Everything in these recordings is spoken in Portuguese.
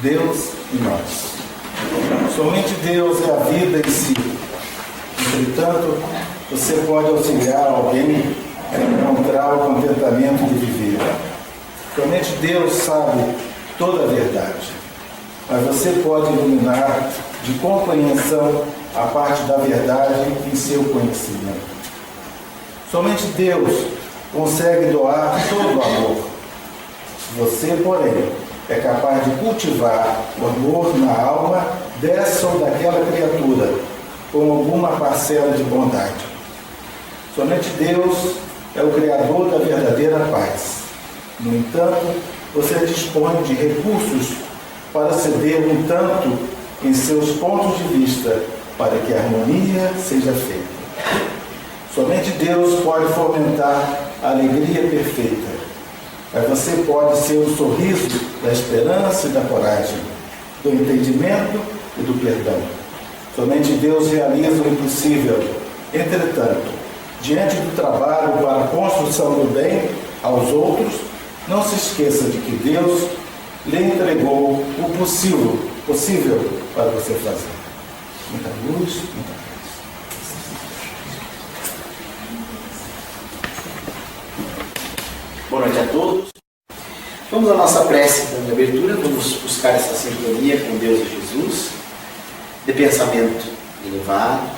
Deus e nós. Somente Deus é a vida em si. Entretanto, você pode auxiliar alguém a encontrar o contentamento de viver. Somente Deus sabe toda a verdade, mas você pode iluminar de compreensão a parte da verdade em seu conhecimento. Somente Deus consegue doar todo o amor. Você, porém, é capaz de cultivar o amor na alma dessa ou daquela criatura, com alguma parcela de bondade. Somente Deus é o Criador da verdadeira paz. No entanto, você dispõe de recursos para ceder um tanto em seus pontos de vista para que a harmonia seja feita. Somente Deus pode fomentar a alegria perfeita, mas você pode ser o sorriso da esperança e da coragem, do entendimento e do perdão. Somente Deus realiza o impossível. Entretanto, diante do trabalho para a construção do bem aos outros, não se esqueça de que Deus lhe entregou o possível para você fazer. Muita luz, muita paz. Boa noite a todos. Vamos à nossa prece de abertura, vamos buscar essa sintonia com Deus e Jesus, de pensamento elevado,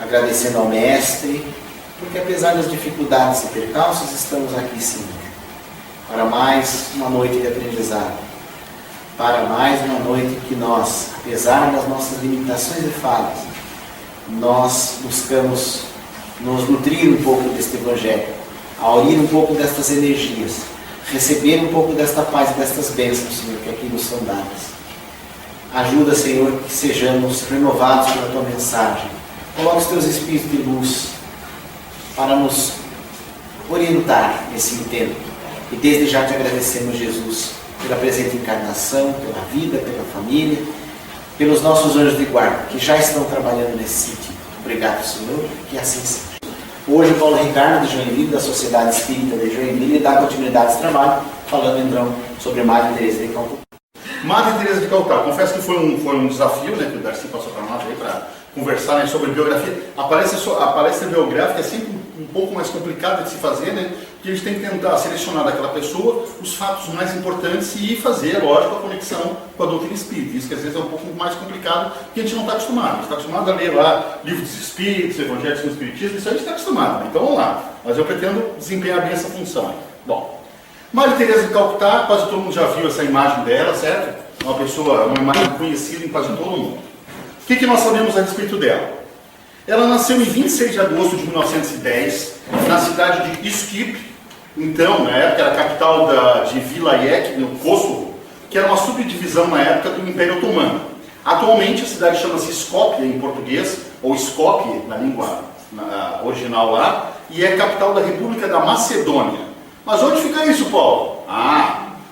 agradecendo ao Mestre, porque apesar das dificuldades e percalços, estamos aqui, Senhor, para mais uma noite de aprendizado, para mais uma noite que nós, apesar das nossas limitações e falhas, nós buscamos nos nutrir um pouco deste Evangelho, aurir um pouco destas energias, receber um pouco desta paz e destas bênçãos, Senhor, que aqui nos são dadas. Ajuda, Senhor, que sejamos renovados pela Tua mensagem. Coloque os Teus Espíritos de luz para nos orientar nesse intento. E desde já te agradecemos, Jesus, pela presente encarnação, pela vida, pela família, pelos nossos anjos de guarda, que já estão trabalhando nesse sentido. Obrigado, Senhor, que assim seja. Hoje, Paulo Ricardo, de Joinville, da Sociedade Espírita de Joinville, dá continuidade a esse trabalho, falando então sobre Madre Teresa de Calcutá. Madre Teresa de Calcutá, confesso que foi um desafio, né, que o Darcy passou para nós aí para conversar, né, sobre biografia. A palestra biográfica é sempre um pouco mais complicada de se fazer, né, porque a gente tem que tentar selecionar daquela pessoa os fatos mais importantes e fazer, lógico, a conexão com a doutrina espírita. Isso que às vezes é um pouco mais complicado, porque a gente não está acostumado. A gente está acostumado a ler lá livros dos espíritos, evangelhos do espiritismo, isso a gente está acostumado. Então vamos lá. Mas eu pretendo desempenhar bem essa função. Bom, Madre Teresa de Calcutá, quase todo mundo já viu essa imagem dela, certo? Uma imagem conhecida em quase todo mundo. O que nós sabemos a respeito dela? Ela nasceu em 26 de agosto de 1910, na cidade de Iskip, então, na época, era a capital de Vilayet, no Kosovo, que era uma subdivisão na época do Império Otomano. Atualmente, a cidade chama-se Skopje em português, ou Skopje na língua original lá, e é capital da República da Macedônia. Mas onde fica isso, Paulo?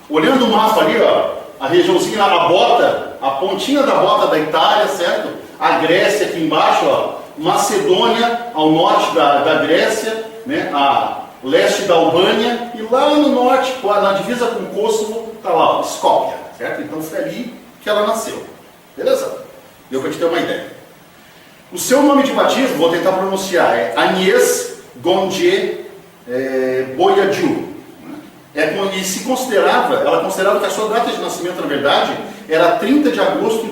Olhando o mapa ali, ó, a regiãozinha, a bota, a pontinha da bota da Itália, certo? A Grécia aqui embaixo, ó, Macedônia ao norte da Grécia, né? A leste da Albânia, e lá no norte, na divisa com o Kosovo, está lá, ó, Skopje, certo? Então foi ali que ela nasceu. Beleza? Deu para te ter uma ideia. O seu nome de batismo, vou tentar pronunciar, é Agnes Gondje Boiadiu. E se considerava, ela considerava que a sua data de nascimento, na verdade, era 30 de agosto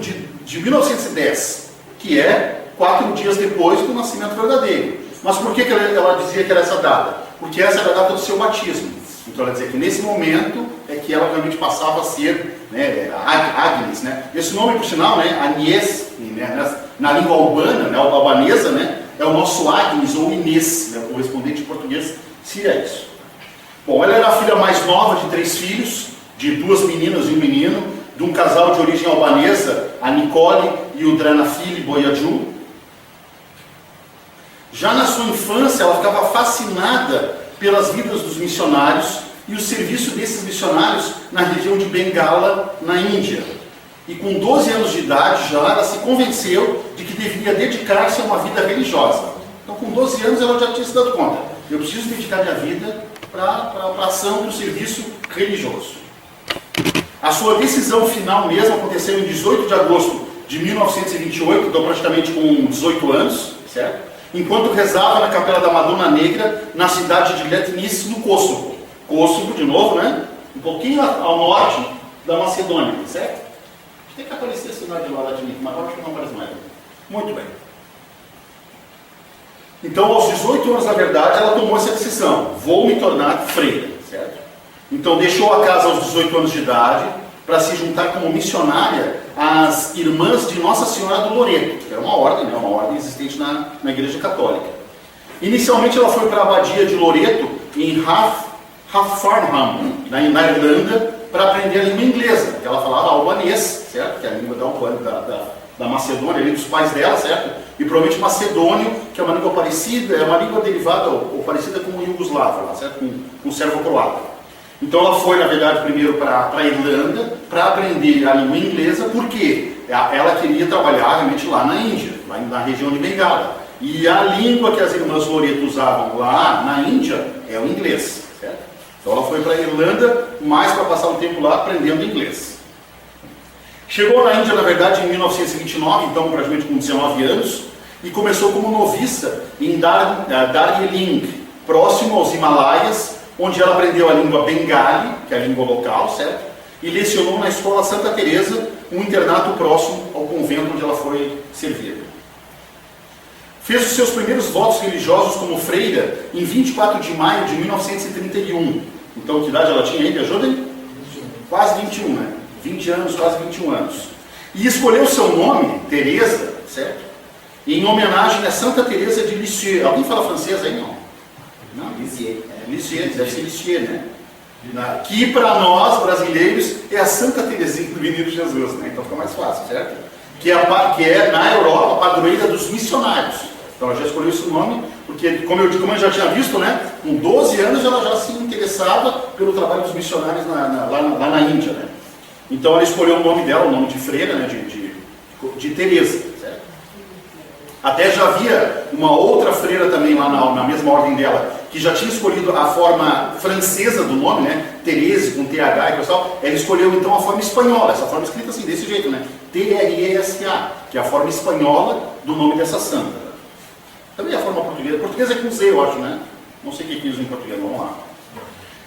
de 1910, que é 4 dias depois do nascimento verdadeiro. Mas por que ela dizia que era essa data? Porque essa era a data do seu batismo. Então ela dizia que nesse momento é que ela realmente passava a ser, né, Agnes, né? Esse nome, por sinal, né, Agnes, né, na língua albana, né, albanesa, né, é o nosso Agnes ou Inês, né, o correspondente em português seria isso. Bom, ela era a filha mais nova de 3 filhos, de 2 meninas e um menino, de um casal de origem albanesa, a Nicole e o Dranafili Boiadiu. Já na sua infância, ela ficava fascinada pelas vidas dos missionários e o serviço desses missionários na região de Bengala, na Índia. E com 12 anos de idade, já ela se convenceu de que deveria dedicar-se a uma vida religiosa. Então, com 12 anos, ela já tinha se dado conta. Eu preciso dedicar minha vida para a ação do serviço religioso. A sua decisão final mesmo aconteceu em 18 de agosto de 1928, então praticamente com 18 anos, certo? Enquanto rezava na Capela da Madonna Negra, na cidade de Letnice, no Kosovo. Kosovo, de novo, né? Um pouquinho ao norte da Macedônia, certo? Tem que aparecer esse sinal de lá, mas agora acho que não aparece mais. Muito bem. Então, aos 18 anos, na verdade, ela tomou essa decisão. Vou me tornar freira, certo? Então, deixou a casa aos 18 anos de idade para se juntar como missionária às Irmãs de Nossa Senhora do Loreto, que era uma ordem, né? Uma ordem existente na Igreja Católica. Inicialmente, ela foi para a Abadia de Loreto, em Farnham, na Irlanda, para aprender a língua inglesa, que ela falava albanês, certo? Que é a língua da Albânia, da Macedônia, ali dos pais dela, certo? E provavelmente macedônio, que é uma língua parecida, é uma língua derivada ou parecida com o iugoslavo, certo? Com o servo-croata. Então ela foi, na verdade, primeiro para a Irlanda, para aprender a língua inglesa, porque ela queria trabalhar realmente lá na Índia, lá na região de Bengala. E a língua que as irmãs Loreto usavam lá na Índia é o inglês, certo? Então ela foi para a Irlanda, mais para passar um tempo lá aprendendo inglês. Chegou na Índia, na verdade, em 1929, então praticamente com 19 anos, e começou como noviça em Darjeeling, próximo aos Himalaias, onde ela aprendeu a língua bengali, que é a língua local, certo? E lecionou na Escola Santa Teresa, um internato próximo ao convento onde ela foi servir. Fez os seus primeiros votos religiosos como freira em 24 de maio de 1931. Então, que idade ela tinha aí, me ajudem? Quase 21, né? 20 anos, quase 21 anos. E escolheu seu nome, Teresa, certo? Em homenagem a Santa Teresa de Lisieux. Alguém fala francês aí, não? Não? Lisieux. Lisieux, deve ser Lisieux, né? Que para nós, brasileiros, é a Santa Teresinha do Menino Jesus, né? Então fica mais fácil, certo? Que é na Europa, a padroeira dos missionários. Então ela já escolheu esse nome, porque, como eu já tinha visto, né? Com 12 anos ela já se interessava pelo trabalho dos missionários lá na Índia, né? Então ela escolheu o nome dela, o nome de freira, né? de Teresa, certo? Até já havia uma outra freira também lá na mesma ordem dela, que já tinha escolhido a forma francesa do nome, né? Terese, com TH e pessoal. Ela escolheu então a forma espanhola, essa forma escrita assim, desse jeito, né? T-R-E-S-A, que é a forma espanhola do nome dessa santa. Também a forma portuguesa. Portuguesa é com Z, eu acho, né? Não sei o que diz em português, vamos lá.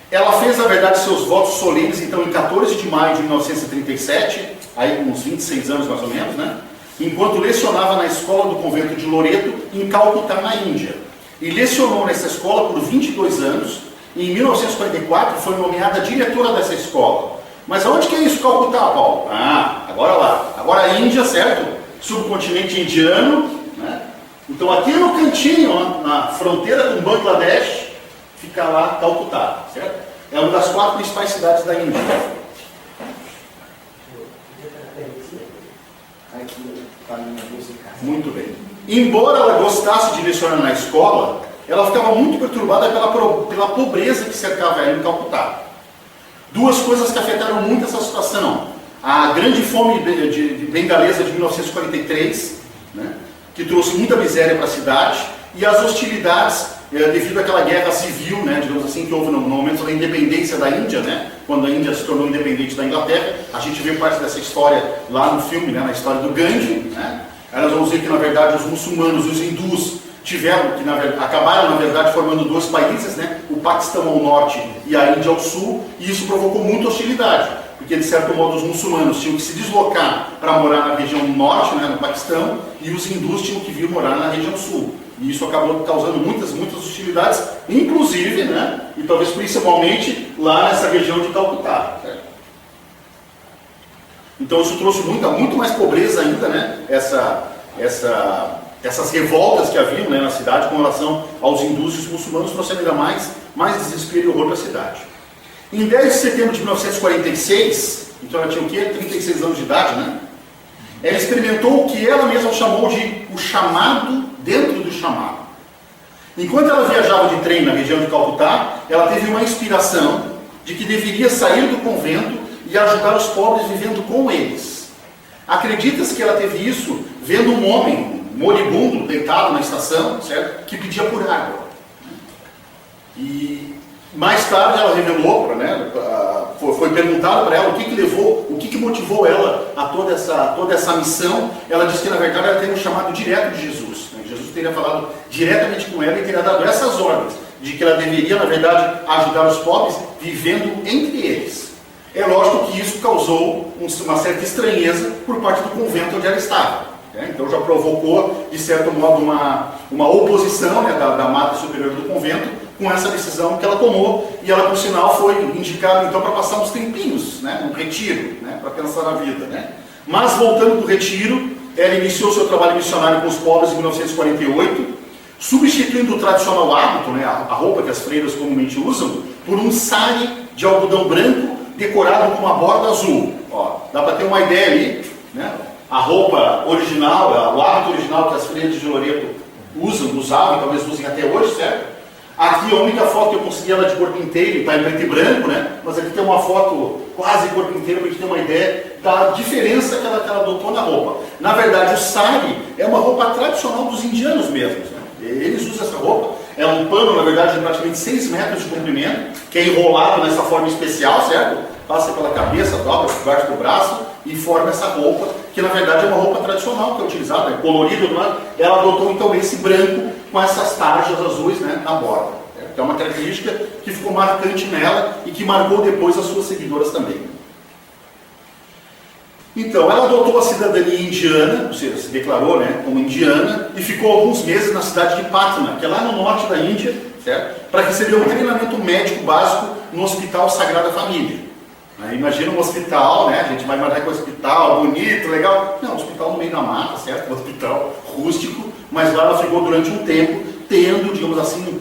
Ela fez, na verdade, seus votos solenes, então, em 14 de maio de 1937, aí com uns 26 anos mais ou menos, né? Enquanto lecionava na escola do convento de Loreto, em Calcutá, na Índia. E lecionou nessa escola por 22 anos, e em 1944 foi nomeada diretora dessa escola. Mas aonde que é isso, Calcutá, Paulo? Ah, agora lá. Agora a Índia, certo? Subcontinente indiano, né? Então aqui no cantinho, na fronteira com Bangladesh, fica lá Calcutá, certo? É uma das 4 principais cidades da Índia. Muito bem. Embora ela gostasse de lecionar na escola, ela ficava muito perturbada pela pobreza que cercava ela em Calcutá. 2 coisas que afetaram muito essa situação. A grande fome bengalesa de 1943, né, que trouxe muita miséria para a cidade, e as hostilidades devido àquela guerra civil, né, digamos assim, que houve no momento da independência da Índia, né, quando a Índia se tornou independente da Inglaterra. A gente vê parte dessa história lá no filme, né, na história do Gandhi, né. Aí nós vamos ver que, na verdade, os muçulmanos e os hindus acabaram, na verdade, formando 2 países, né, o Paquistão ao norte e a Índia ao sul, e isso provocou muita hostilidade, porque, de certo modo, os muçulmanos tinham que se deslocar para morar na região norte, né, no Paquistão, e os hindus tinham que vir morar na região sul. E isso acabou causando muitas hostilidades, inclusive, né, e talvez principalmente lá nessa região de Calcutá. Certo? Então isso trouxe muito mais pobreza ainda, né, essas revoltas que haviam, né, na cidade com relação aos hindus e os muçulmanos, trouxeram ainda mais desespero e horror para a cidade. Em 10 de setembro de 1946, então ela tinha o quê? 36 anos de idade, né? Ela experimentou o que ela mesma chamou de o chamado dentro do chamado. Enquanto ela viajava de trem na região de Calcutá, ela teve uma inspiração de que deveria sair do convento e ajudar os pobres vivendo com eles. Acredita-se que ela teve isso vendo um homem moribundo deitado na estação, certo? Que pedia por água. E Mais tarde ela revelou, né, foi perguntado para ela o que levou, o que motivou ela a toda essa missão. Ela disse que na verdade ela tem um chamado direto de Jesus. Né? Jesus teria falado diretamente com ela e teria dado essas ordens de que ela deveria, na verdade, ajudar os pobres vivendo entre eles. É lógico que isso causou uma certa estranheza por parte do convento onde ela estava. Né? Então já provocou, de certo modo, uma oposição, né, da Madre Superior do convento com essa decisão que ela tomou, e ela, por sinal, foi indicada então para passar uns tempinhos, né, um retiro, né, para pensar na vida. Né? Mas, voltando do retiro, ela iniciou seu trabalho missionário com os pobres em 1948, substituindo o tradicional hábito, né, a roupa que as freiras comumente usam, por um sari de algodão branco decorado com uma borda azul. Ó, dá para ter uma ideia ali, né? A roupa original, o hábito original que as freiras de Loreto usavam e talvez usem até hoje, certo? Aqui a única foto que eu consegui ela de corpo inteiro, está em preto e branco, né? Mas aqui tem uma foto quase corpo inteiro para a gente ter uma ideia da diferença que ela adotou na roupa. Na verdade, o sari é uma roupa tradicional dos indianos mesmo. Né? Eles usam essa roupa. É um pano, na verdade, de praticamente 6 metros de comprimento, que é enrolado nessa forma especial, certo? Passa pela cabeça, dobra por baixo do braço e forma essa roupa, que na verdade é uma roupa tradicional que é utilizada, é colorida, ela adotou então esse branco com essas tarjas azuis, né, na borda. É uma característica que ficou marcante nela e que marcou depois as suas seguidoras também. Então, ela adotou a cidadania indiana, ou seja, se declarou, né, como indiana, e ficou alguns meses na cidade de Patna, que é lá no norte da Índia, certo? Para receber um treinamento médico básico no Hospital Sagrada Família. Aí, imagina um hospital, né? A gente vai imaginar que é um hospital bonito, legal. Não, um hospital no meio da mata, certo? Um hospital rústico, mas lá ela ficou durante um tempo tendo, digamos assim,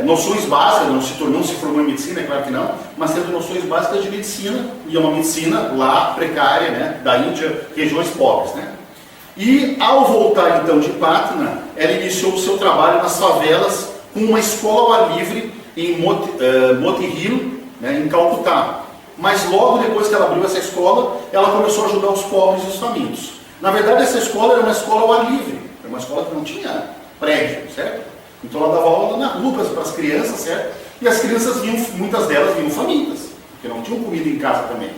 noções básicas, não se formou em medicina, é claro que não, mas tendo noções básicas de medicina, e é uma medicina lá precária, né, da Índia, regiões pobres, né. E ao voltar então de Patna, ela iniciou o seu trabalho nas favelas com uma escola ao ar livre em Motiril, né, em Calcutá. Mas logo depois que ela abriu essa escola, ela começou a ajudar os pobres e os famintos. Na verdade, essa escola era uma escola ao ar livre, era uma escola que não tinha prédio, certo? Então ela dava aula na rua para as crianças, certo? E as crianças muitas delas vinham famintas, porque não tinham comida em casa também.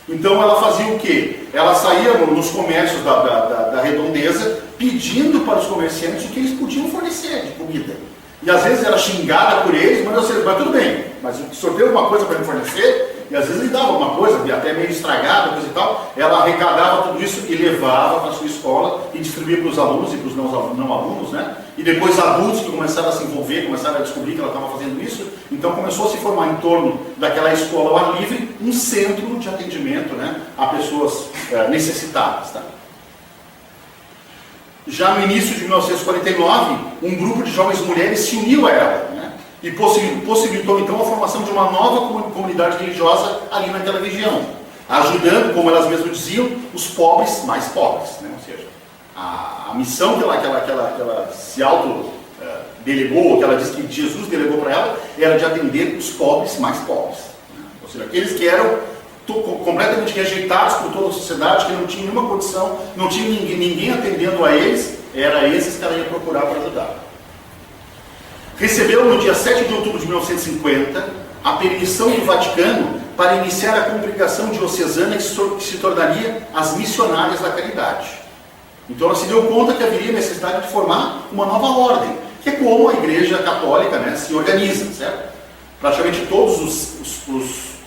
Então ela fazia o quê? Ela saía nos comércios da redondeza, pedindo para os comerciantes o que eles podiam fornecer de comida. E às vezes era xingada por eles, mas tudo bem, mas o senhor tem alguma coisa para me fornecer? E às vezes ele dava alguma coisa, até meio estragada, coisa e tal, ela arrecadava tudo isso e levava para a sua escola e distribuía para os alunos e para os não alunos, né? E depois adultos que começaram a se envolver, começaram a descobrir que ela estava fazendo isso, então começou a se formar em torno daquela escola ao ar livre um centro de atendimento, né, a pessoas necessitadas. Tá? Já no início de 1949, um grupo de jovens mulheres se uniu a ela, né? E possibilitou então a formação de uma nova comunidade religiosa ali naquela região, ajudando, como elas mesmas diziam, os pobres mais pobres. Né? Ou seja, a missão que ela se auto-delegou, que ela disse que Jesus delegou para ela, era de atender os pobres mais pobres. Né? Ou seja, aqueles que eram completamente rejeitados por toda a sociedade, que não tinham nenhuma condição, não tinha ninguém atendendo a eles, era esses que ela ia procurar para ajudar. Recebeu no dia 7 de outubro de 1950 a permissão do Vaticano para iniciar a congregação diocesana que se tornaria as missionárias da caridade. Então ela se deu conta que haveria necessidade de formar uma nova ordem, que é como a Igreja Católica, né, se organiza, certo? Praticamente todos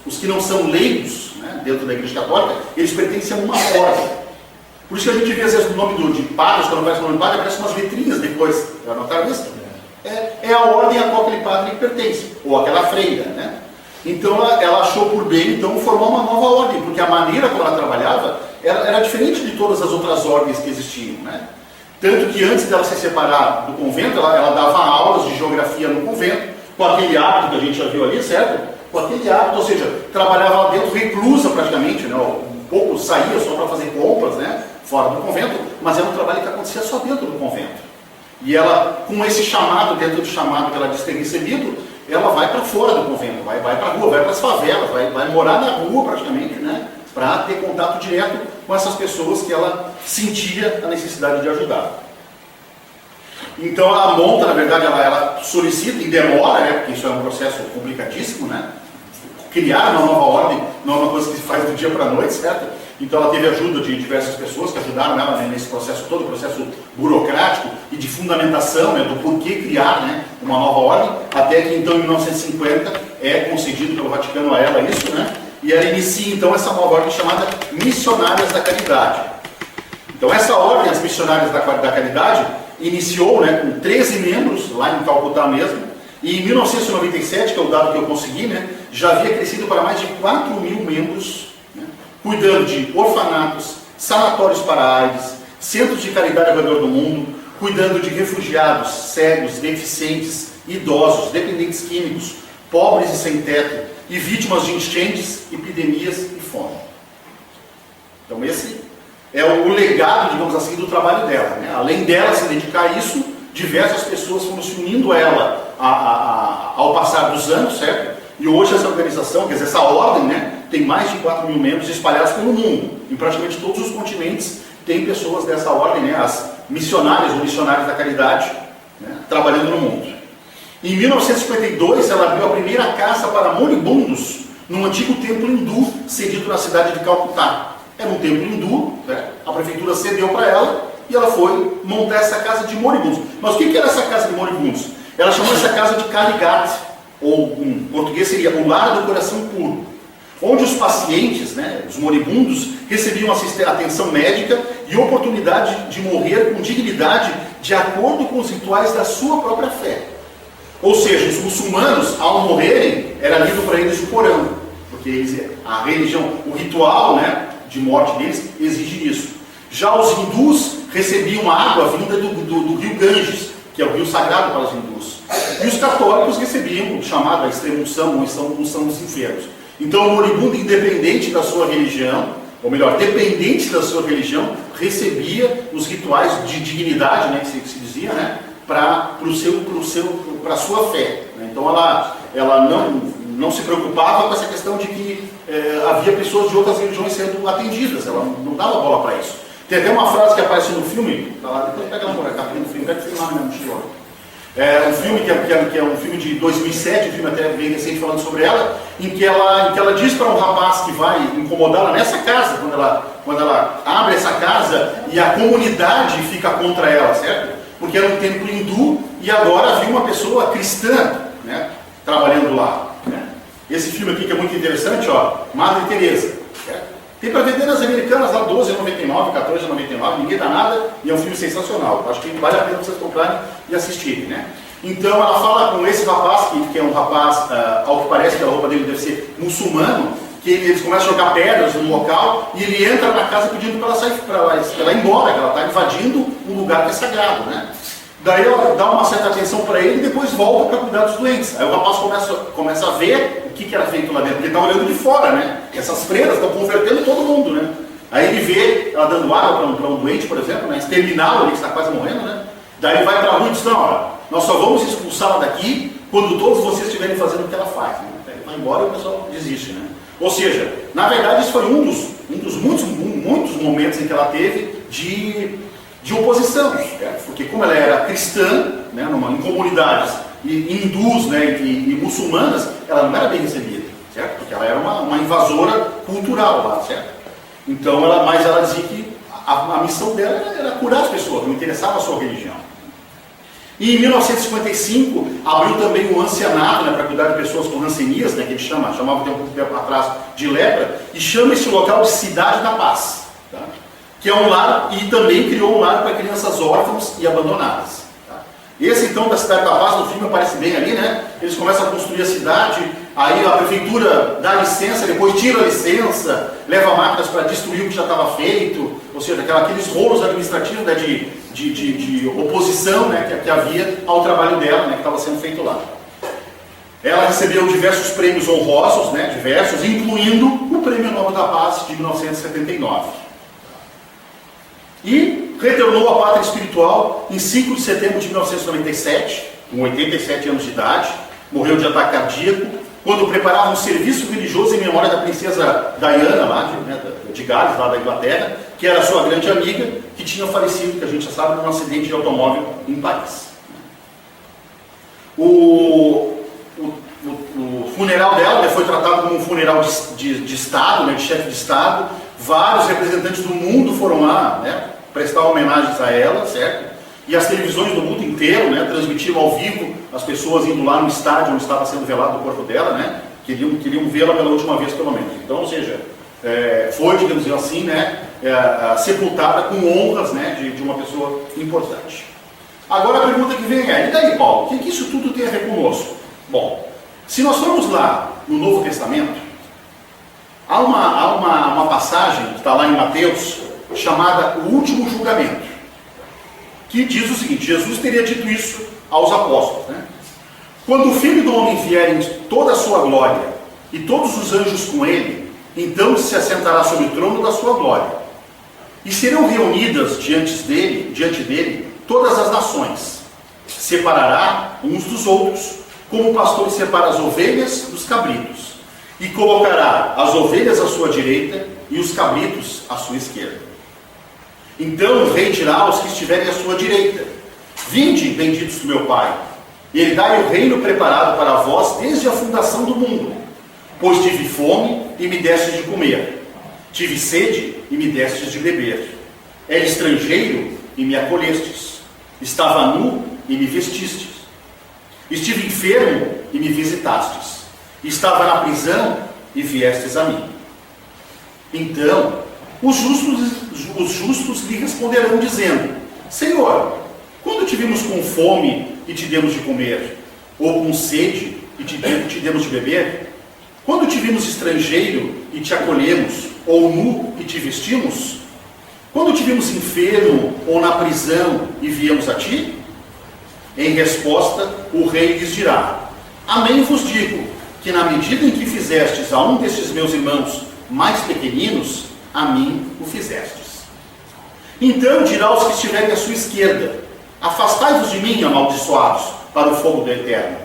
os que não são leigos, né, dentro da Igreja Católica, eles pertencem a uma ordem. Por isso que a gente vê às vezes o nome de padre, quando aparece o nome de padre, aparece umas letrinhas depois. Já notaram isso? É a ordem a qual aquele padre pertence, ou aquela freira, né? Então ela achou por bem então formar uma nova ordem, porque a maneira como ela trabalhava era diferente de todas as outras ordens que existiam, né? Tanto que antes dela se separar do convento, ela dava aulas de geografia no convento, com aquele hábito que a gente já viu ali, certo? Com aquele hábito, ou seja, trabalhava lá dentro reclusa praticamente, né? Um pouco saía só para fazer compras, né? Fora do convento, mas era um trabalho que acontecia só dentro do convento. E ela, com esse chamado, dentro do chamado que ela disse ter recebido, ela vai para fora do convento, vai para a rua, vai para as favelas, vai morar na rua praticamente, né? Para ter contato direto com essas pessoas que ela sentia a necessidade de ajudar. Então ela monta, na verdade, ela solicita e demora, né, porque isso é um processo complicadíssimo, né? Criar uma nova ordem não é uma coisa que se faz do dia para a noite, certo? Então ela teve ajuda de diversas pessoas que ajudaram ela, né, nesse processo todo, o processo burocrático e de fundamentação, né, do porquê criar, né, uma nova ordem, até que então em 1950 é concedido pelo Vaticano a ela isso, né? E ela inicia então essa nova ordem chamada Missionárias da Caridade. Então essa ordem, as Missionárias da Caridade, iniciou, né, com 13 membros, lá em Calcutá mesmo, e em 1997, que é o dado que eu consegui, né, já havia crescido para mais de 4.000 membros, né, cuidando de orfanatos, sanatórios para AIDS, centros de caridade ao redor do mundo, cuidando de refugiados, cegos, deficientes, idosos, dependentes químicos, pobres e sem teto, e vítimas de enchentes, epidemias e fome. Então esse é o legado, digamos assim, do trabalho dela, né? Além dela se dedicar a isso, diversas pessoas foram se unindo a ela ao passar dos anos, certo? E hoje essa organização, quer dizer, essa ordem, né, tem mais de 4.000 membros espalhados pelo mundo. Em praticamente todos os continentes tem pessoas dessa ordem, né, as missionárias ou missionários da caridade, né, trabalhando no mundo. Em 1952, ela abriu a primeira casa para moribundos num antigo templo hindu cedido na cidade de Calcutá. Era um templo hindu, né? A prefeitura cedeu para ela e ela foi montar essa casa de moribundos. Mas o que era essa casa de moribundos? Ela chamou essa casa de Carigat, ou em português seria o lar do coração puro, onde os pacientes, né, os moribundos, recebiam atenção médica e oportunidade de morrer com dignidade de acordo com os rituais da sua própria fé. Ou seja, os muçulmanos, ao morrerem, era lido para eles o Corão, porque a religião, o ritual, né, de morte deles exige isso. Já os hindus recebiam água vinda do rio Ganges, que é o rio sagrado para os hindus. E os católicos recebiam chamada extrema-unção ou unção dos enfermos. Então o moribundo, independente da sua religião, ou melhor, dependente da sua religião, recebia os rituais de dignidade, né, que se dizia, né, para a sua fé. Né? Então ela não se preocupava com essa questão de que havia pessoas de outras religiões sendo atendidas, ela não dava bola para isso. Tem até uma frase que aparece no filme, tá lá, depois pega a capinha do filme, pega o filme lá na minha mochila. É um filme que é um filme de 2007, um filme até bem recente falando sobre ela, em que ela diz para um rapaz que vai incomodá-la nessa casa, quando ela abre essa casa e a comunidade fica contra ela, certo? Porque era um templo hindu e agora havia uma pessoa cristã, né, trabalhando lá. Né? Esse filme aqui que é muito interessante, ó, Madre Teresa. Certo? Tem para vender nas americanas lá R$12,99, R$14,99, ninguém dá nada e é um filme sensacional. Acho que vale a pena vocês comprarem e assistirem. Né? Então ela fala com esse rapaz, que é um rapaz, ao que parece que a roupa dele deve ser muçulmano, que eles começam a jogar pedras no local e ele entra na casa pedindo para ela sair, para ela ir embora, que ela está invadindo um lugar que é sagrado. Né? Daí ela dá uma certa atenção para ele e depois volta para cuidar dos doentes. Aí o rapaz começa a ver o que era feito lá dentro, porque ele está olhando de fora, né? Essas freiras estão convertendo todo mundo, né? Aí ele vê ela dando água para um doente, por exemplo, né? Exterminá-lo ali, que está quase morrendo, né? Daí ele vai para a rua e diz, não, olha, nós só vamos expulsá-la daqui quando todos vocês estiverem fazendo o que ela faz. Né? Ele vai embora e o pessoal desiste, né? Ou seja, na verdade isso foi um dos muitos momentos em que ela teve de oposição, né? Porque como ela era cristã, né, em comunidades hindus, né, e muçulmanas, ela não era bem recebida, certo? Porque ela era uma invasora cultural lá, certo? Então, mas ela dizia que a missão dela era curar as pessoas, não interessava a sua religião. E em 1955 abriu também o ancianato, né, para cuidar de pessoas com rancenias, né, que ele chamava de um tempo atrás de lepra, e chama esse local de Cidade da Paz, tá? Que é um lar, e também criou um lar para crianças órfãs e abandonadas. Tá? Esse então da Cidade da Paz, no filme aparece bem ali, né? Eles começam a construir a cidade, aí a prefeitura dá licença, depois tira a licença, leva máquinas para destruir o que já estava feito, ou seja, aqueles rolos administrativos, né, de oposição, né, que havia ao trabalho dela, né, que estava sendo feito lá. Ela recebeu diversos prêmios honrosos, né, diversos, incluindo o Prêmio Nobel da Paz de 1979. E retornou à pátria espiritual em 5 de setembro de 1997, com 87 anos de idade, morreu de ataque cardíaco, quando preparava um serviço religioso em memória da princesa Diana, lá de Gales, lá da Inglaterra, que era sua grande amiga, que tinha falecido, que a gente já sabe, num acidente de automóvel em Paris. O funeral dela foi tratado como um funeral de Estado, de chefe de Estado. Vários representantes do mundo foram lá, prestar homenagens a ela, certo? E as televisões do mundo inteiro, transmitiram ao vivo as pessoas indo lá no estádio onde estava sendo velado o corpo dela, queriam vê-la pela última vez pelo menos. Então, ou seja, foi, digamos assim, sepultada com honras, de uma pessoa importante. Agora a pergunta que vem é: e daí, Paulo, o que isso tudo tem a ver conosco? Bom, se nós formos lá no Novo Testamento, há uma passagem que está lá em Mateus, chamada o último julgamento, que diz o seguinte: Jesus teria dito isso aos apóstolos, quando o Filho do Homem vier em toda a sua glória, e todos os anjos com ele, então se assentará sobre o trono da sua glória, e serão reunidas diante dele todas as nações, separará uns dos outros, como o pastor separa as ovelhas dos cabritos, e colocará as ovelhas à sua direita e os cabritos à sua esquerda. Então o rei dirá aos que estiverem à sua direita: vinde, benditos do meu Pai, e ele dá o reino preparado para vós desde a fundação do mundo. Pois tive fome e me destes de comer, tive sede e me destes de beber, era estrangeiro e me acolhestes, estava nu e me vestistes, estive enfermo e me visitastes, estava na prisão e viestes a mim. Então os justos lhe responderão dizendo: Senhor, quando te vimos com fome e te demos de comer, ou com sede e te demos de beber? Quando te vimos estrangeiro e te acolhemos, ou nu e te vestimos? Quando te vimos enfermo ou na prisão e viemos a ti? Em resposta, o rei lhes dirá: Amém vos digo, que na medida em que fizestes a um destes meus irmãos mais pequeninos, a mim o fizestes. Então dirá aos que estiverem à sua esquerda: Afastai-vos de mim, amaldiçoados, para o fogo eterno,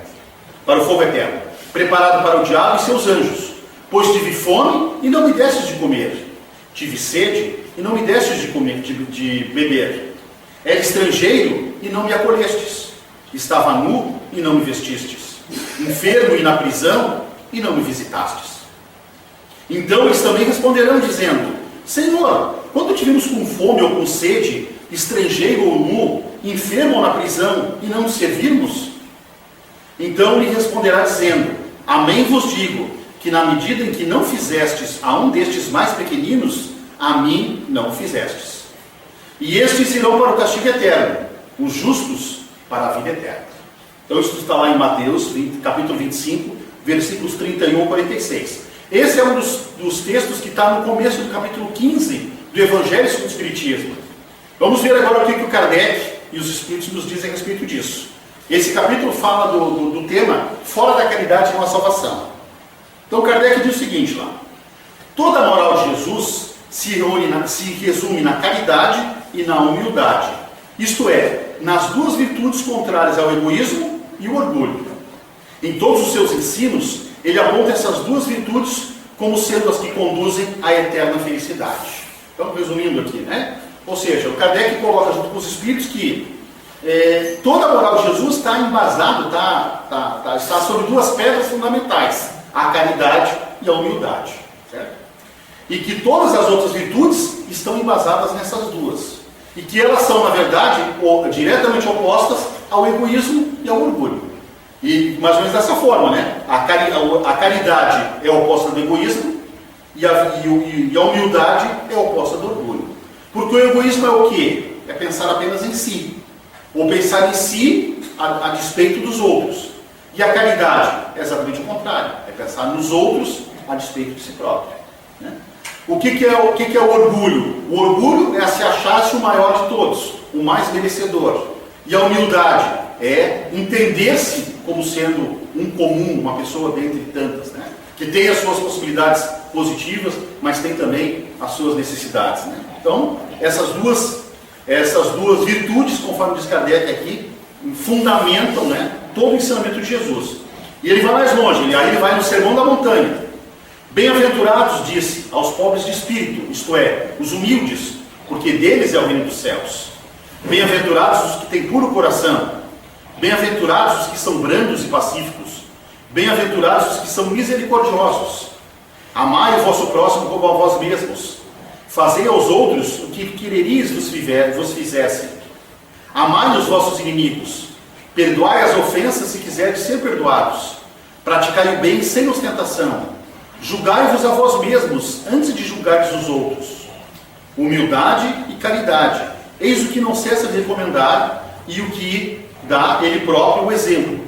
preparado para o diabo e seus anjos, pois tive fome e não me destes de comer, tive sede e não me destes de beber, era estrangeiro e não me acolhestes, estava nu e não me vestistes, enfermo e na prisão e não me visitastes. Então eles também responderão dizendo: Senhor, quando te vimos com fome ou com sede, estrangeiro ou nu, enfermo ou na prisão, e não nos servirmos? Então lhe responderá dizendo: Amém vos digo, que na medida em que não fizestes a um destes mais pequeninos, a mim não o fizestes. E estes irão para o castigo eterno, os justos para a vida eterna. Então isso está lá em Mateus, capítulo 25, versículos 31 a 46. Esse é um dos textos que está no começo do capítulo 15 do Evangelho segundo o Espiritismo. Vamos ver agora o que o Kardec e os Espíritos nos dizem a respeito disso. Esse capítulo fala do tema fora da caridade não há salvação. Então Kardec diz o seguinte lá: toda a moral de Jesus se resume na caridade e na humildade, isto é, nas duas virtudes contrárias ao egoísmo e o orgulho. Em todos os seus ensinos, ele aponta essas duas virtudes como sendo as que conduzem à eterna felicidade. Então, resumindo aqui, Ou seja, o Kardec coloca junto com os Espíritos que toda a moral de Jesus está embasada, está sobre duas pedras fundamentais: a caridade e a humildade, certo? E que todas as outras virtudes estão embasadas nessas duas, e que elas são, na verdade, diretamente opostas ao egoísmo e ao orgulho. E mais ou menos dessa forma, a caridade é oposta do egoísmo e a humildade é oposta do orgulho. Porque o egoísmo é o quê? É pensar apenas em si, ou pensar em si a despeito dos outros. E a caridade é exatamente o contrário, é pensar nos outros a despeito de si próprio. O que é o orgulho? O orgulho é se achar-se o maior de todos, o mais merecedor. E a humildade é entender-se como sendo um comum, uma pessoa dentre tantas, que tem as suas possibilidades positivas, mas tem também as suas necessidades. Então, essas duas virtudes, conforme diz Kardec aqui, fundamentam todo o ensinamento de Jesus. E ele vai mais longe, e aí ele vai no Sermão da Montanha. Bem-aventurados, disse, aos pobres de espírito, isto é, os humildes, porque deles é o reino dos céus. Bem-aventurados os que têm puro coração. Bem-aventurados os que são brandos e pacíficos. Bem-aventurados os que são misericordiosos. Amai o vosso próximo como a vós mesmos. Fazei aos outros o que quereris vos fizessem. Amai os vossos inimigos. Perdoai as ofensas se quiserdes ser perdoados. Praticai o bem sem ostentação. Julgai-vos a vós mesmos antes de julgardes os outros. Humildade e caridade. Eis o que não cessa de recomendar e o que dá ele próprio o exemplo.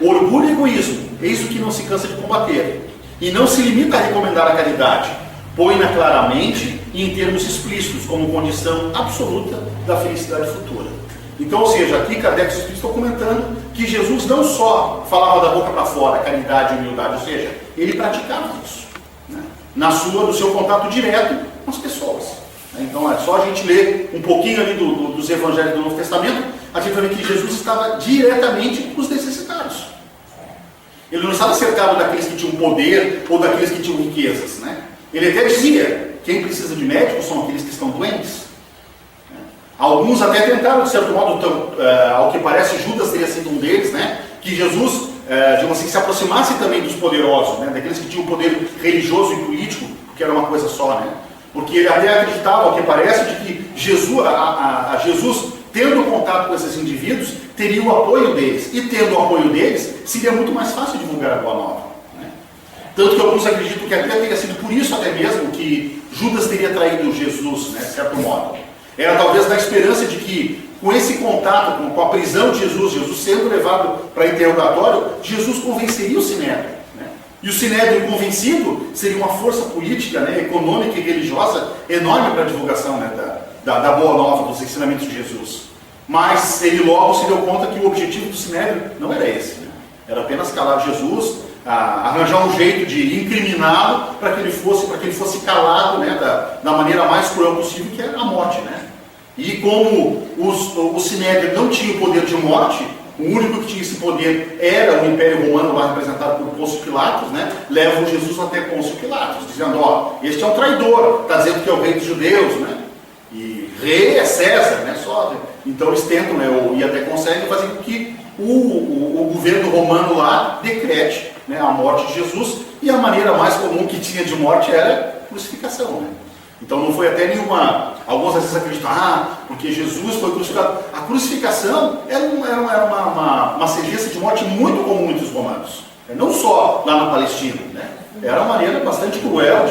Orgulho e egoísmo. Eis o que não se cansa de combater. E não se limita a recomendar a caridade. Põe-na claramente e em termos explícitos, como condição absoluta da felicidade futura. Então, ou seja, aqui Kardec e os Espíritos estão comentando que Jesus não só falava da boca para fora, caridade e humildade, ou seja, ele praticava isso, né? No seu contato direto com as pessoas. Então, é só a gente ler um pouquinho ali dos Evangelhos do Novo Testamento, a gente vai ver que Jesus estava diretamente com os necessitados. Ele não estava cercado daqueles que tinham poder ou daqueles que tinham riquezas, né? Ele até dizia, quem precisa de médico são aqueles que estão doentes. Alguns até tentaram, de certo modo, ao que parece, Judas teria sido um deles, né? Que Jesus, digamos assim, se aproximasse também dos poderosos, né? Daqueles que tinham poder religioso e político, porque era uma coisa só, né? Porque ele até acreditava, ao que parece, de que Jesus, tendo contato com esses indivíduos, teria o apoio deles. E tendo o apoio deles, seria muito mais fácil divulgar a Boa Nova, né? Tanto que alguns acreditam que até teria sido por isso até mesmo que Judas teria traído Jesus, né? De certo modo. Era talvez na esperança de que, com esse contato, com a prisão de Jesus sendo levado para interrogatório, Jesus convenceria o Sinédrio, né? E o Sinédrio convencido seria uma força política, né, econômica e religiosa enorme para a divulgação, né, da Boa Nova, dos ensinamentos de Jesus. Mas ele logo se deu conta que o objetivo do Sinédrio não era esse, né? Era apenas calar Jesus, arranjar um jeito de incriminá-lo para que ele fosse calado, né, da maneira mais cruel possível, que era a morte, né? E como o Sinédrio não tinha o poder de morte, o único que tinha esse poder era o Império Romano, lá representado por Pôncio Pilatos, né? Levam Jesus até Pôncio Pilatos, dizendo, ó, este é um traidor, está dizendo que é o rei dos judeus, né? E rei é César, né? Então eles tentam, né, e até conseguem fazer com que o governo romano lá decrete, né, a morte de Jesus, e a maneira mais comum que tinha de morte era a crucificação, né? Então não foi até nenhuma... Alguns às vezes acreditam, porque Jesus foi crucificado. A crucificação era uma sentença de morte muito comum entre os romanos. Não só lá na Palestina, né? Era uma maneira bastante cruel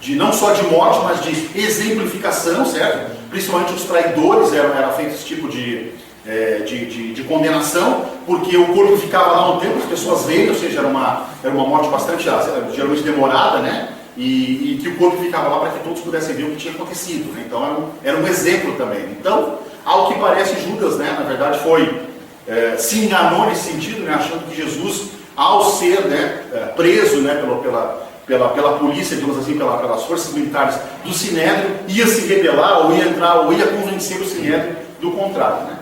de não só de morte, mas de exemplificação, certo? Principalmente os traidores era feito esse tipo de condenação, porque o corpo ficava lá um tempo, as pessoas veem, ou seja, era uma morte bastante, geralmente demorada, né? E que o corpo ficava lá para que todos pudessem ver o que tinha acontecido, né? Então era um exemplo também. Então, ao que parece, Judas, né, na verdade, se enganou nesse sentido, né, achando que Jesus, ao ser, né, preso, né, pela polícia, digamos assim, pelas forças militares do Sinédrio, ia se rebelar, ou ia convencer o Sinédrio do contrário, né?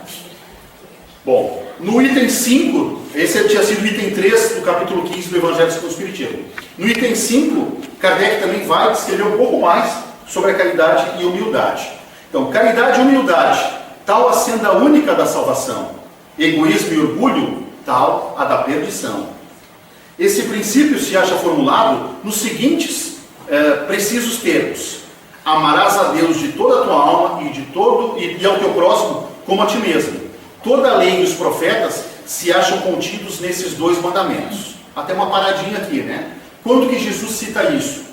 Bom, no item 5, esse tinha sido o item 3 do capítulo 15 do Evangelho segundo o Espiritismo. No item 5, Kardec também vai descrever um pouco mais sobre a caridade e humildade. Então, caridade e humildade, tal a senda única da salvação. Egoísmo e orgulho, tal a da perdição. Esse princípio se acha formulado nos seguintes precisos termos. Amarás a Deus de toda a tua alma e ao teu próximo como a ti mesmo. Toda a lei e os profetas se acham contidos nesses dois mandamentos. Até uma paradinha aqui, né? Quando que Jesus cita isso?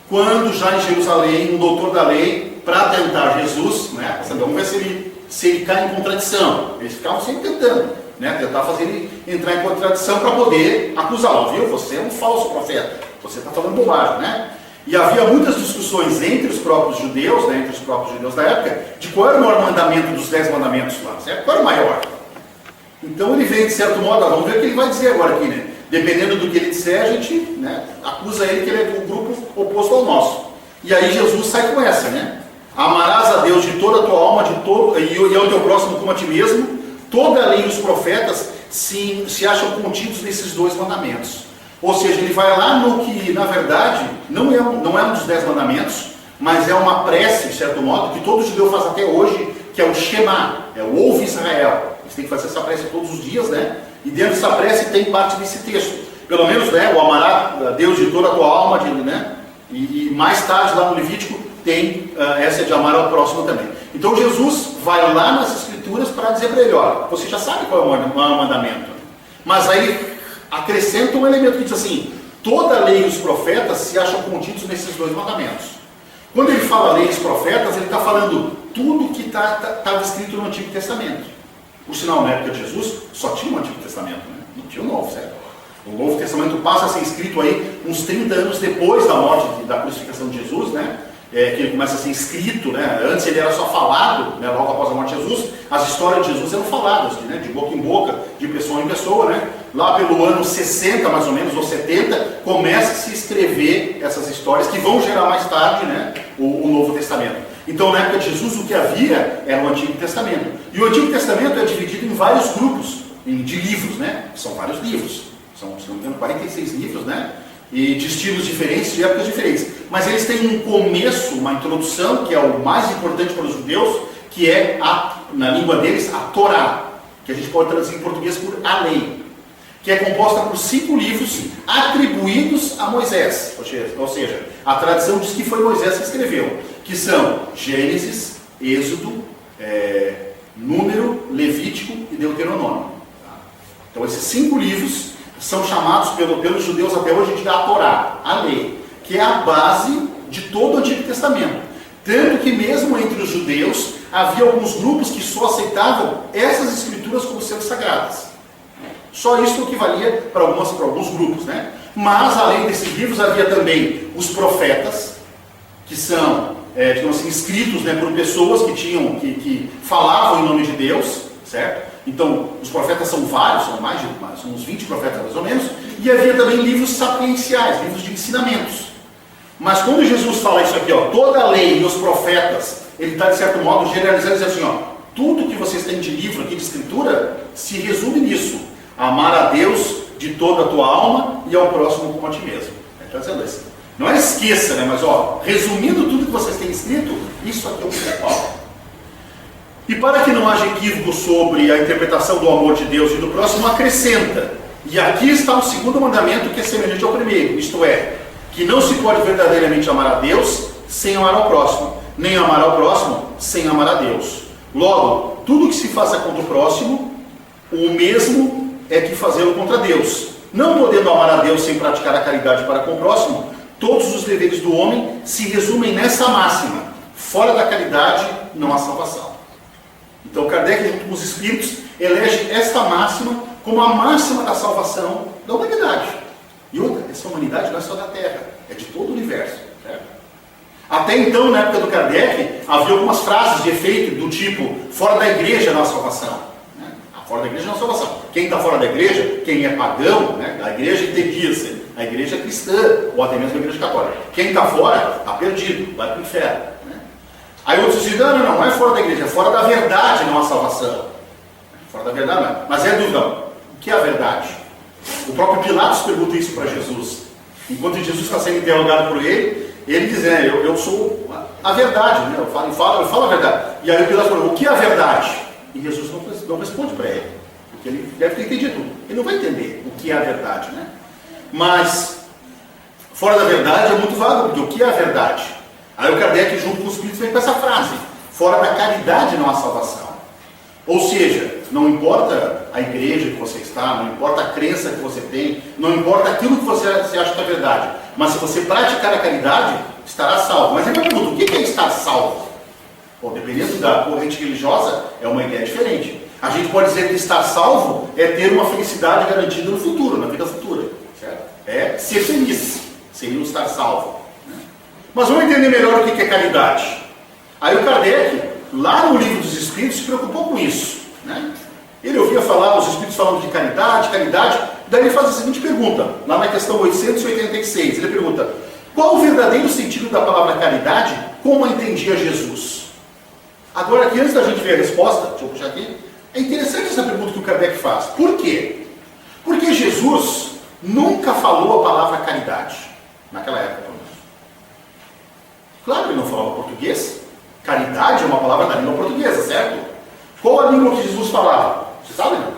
Quando já em Jerusalém, um doutor da lei, para tentar Jesus, né? Vamos ver se ele cai em contradição. Eles ficavam sempre tentando, né? Tentar fazer ele entrar em contradição para poder acusá-lo. Viu? Você é um falso profeta. Você está falando bobagem, né? E havia muitas discussões entre os próprios judeus, né, entre os próprios judeus da época, de qual era o maior mandamento dos 10 mandamentos lá, certo? Qual era o maior? Então ele vem, de certo modo, vamos ver o que ele vai dizer agora aqui, né? Dependendo do que ele disser, a gente, né, acusa ele que ele é do grupo oposto ao nosso. E aí Jesus sai com essa, né? Amarás a Deus de toda a tua alma, e ao teu próximo como a ti mesmo. toda a lei e os profetas se acham contidos nesses 2 mandamentos. Ou seja, ele vai lá no que, na verdade, não é um dos 10 mandamentos, mas é uma prece, de certo modo, que todo judeu faz até hoje, que é o Shema, é o Ouve Israel. Eles têm que fazer essa prece todos os dias, né? E dentro dessa prece tem parte desse texto. Pelo menos, né, o amarás a Deus de toda a tua alma, né? E mais tarde, lá no Levítico, tem essa de amar ao próximo também. Então Jesus vai lá nas Escrituras para dizer para ele, ó, você já sabe qual é o mandamento. Mas aí acrescenta um elemento que diz assim, toda a lei e os profetas se acham contidos nesses 2 mandamentos. Quando ele fala lei e os profetas, ele está falando tudo que estava escrito no Antigo Testamento. Por sinal, na época de Jesus, só tinha o Antigo Testamento, né? Não tinha o Novo, certo? O Novo Testamento passa a ser escrito aí uns 30 anos depois da morte, da crucificação de Jesus, né? Que ele começa a ser escrito, né? Antes ele era só falado, né? Logo após a morte de Jesus, as histórias de Jesus eram faladas, né? De boca em boca, de pessoa em pessoa, né? Lá pelo ano 60, mais ou menos, ou 70, começa a se escrever essas histórias que vão gerar mais tarde, né? O Novo Testamento. Então, na época de Jesus, o que havia era o Antigo Testamento. E o Antigo Testamento é dividido em vários grupos de livros, né? São vários livros. São, se não me engano, 46 livros, né? E de estilos diferentes, de épocas diferentes. Mas eles têm um começo, uma introdução, que é o mais importante para os judeus, que é, na língua deles, a Torá, que a gente pode traduzir em português por a lei, que é composta por 5 livros atribuídos a Moisés. Ou seja, a tradição diz que foi Moisés que escreveu, que são Gênesis, Êxodo, Número, Levítico e Deuteronômio. Então esses 5 livros são chamados pelos judeus até hoje de a Torá, a lei, que é a base de todo o Antigo Testamento. Tanto que mesmo entre os judeus havia alguns grupos que só aceitavam essas escrituras como sendo sagradas. Só isso que valia para alguns grupos, né? Mas além desses livros havia também os profetas, que são, digamos assim, escritos, né, por pessoas que falavam em nome de Deus, certo? Então, os profetas são vários, são uns 20 profetas mais ou menos, e havia também livros sapienciais, livros de ensinamentos. Mas quando Jesus fala isso aqui, ó, toda a lei e os profetas, ele está, de certo modo, generalizando, dizendo assim, ó, tudo que vocês têm de livro aqui, de escritura, se resume nisso. Amar a Deus de toda a tua alma e ao próximo como a ti mesmo. Está dizendo assim. Não é esqueça, né? Mas, ó, resumindo tudo que vocês têm escrito, isso aqui é o principal. E para que não haja equívoco sobre a interpretação do amor de Deus e do próximo, acrescenta. E aqui está o segundo mandamento que é semelhante ao primeiro, isto é, que não se pode verdadeiramente amar a Deus sem amar ao próximo, nem amar ao próximo sem amar a Deus. Logo, tudo que se faça contra o próximo, o mesmo é que fazê-lo contra Deus. Não podendo amar a Deus sem praticar a caridade para com o próximo, todos os deveres do homem se resumem nessa máxima: fora da caridade não há salvação. Então Kardec, junto com os espíritos, elege esta máxima como a máxima da salvação da humanidade. E outra, essa humanidade não é só da Terra, é de todo o universo. Certo? Até então, na época do Kardec, havia algumas frases de efeito do tipo: fora da igreja não há salvação. Né? Fora da igreja não há salvação. Quem está fora da igreja, quem é pagão, né? A igreja entendia-se, a igreja cristã, ou até mesmo a igreja católica. Quem está fora, está perdido, vai para o inferno. Aí outros dizem, não é fora da igreja, é fora da verdade não há salvação. Fora da verdade não. Mas é dúvida, o que é a verdade? O próprio Pilatos pergunta isso para Jesus. Enquanto Jesus está sendo interrogado por ele, ele diz, eu sou a verdade, né? eu falo a verdade. E aí o Pilatos falou, o que é a verdade? E Jesus não responde para ele, porque ele deve ter entendido. Ele não vai entender o que é a verdade, né? Mas, fora da verdade é muito vago, porque o que é a verdade? Aí o Kardec, junto com os espíritos, vem com essa frase: fora da caridade não há salvação. Ou seja, não importa a igreja que você está, não importa a crença que você tem, não importa aquilo que você acha que é verdade, mas se você praticar a caridade, estará salvo. Mas aí eu pergunto, o que é estar salvo? Bom, dependendo da corrente religiosa, é uma ideia diferente. A gente pode dizer que estar salvo é ter uma felicidade garantida no futuro, na vida futura. Certo? É ser feliz, seria o estar salvo. Mas vamos entender melhor o que é caridade. Aí o Kardec, lá no Livro dos Espíritos, se preocupou com isso. Né? Ele ouvia falar, os Espíritos falando de caridade, daí ele faz a seguinte pergunta, lá na questão 886, ele pergunta: qual o verdadeiro sentido da palavra caridade, como a entendia Jesus? Agora aqui, antes da gente ver a resposta, deixa eu puxar aqui, É interessante essa pergunta que o Kardec faz. Por quê? Porque Jesus nunca falou a palavra caridade, naquela época, pelo menos. Claro que ele não falava português. Caridade é uma palavra da língua portuguesa, certo? Qual a língua que Jesus falava? Você sabe, não?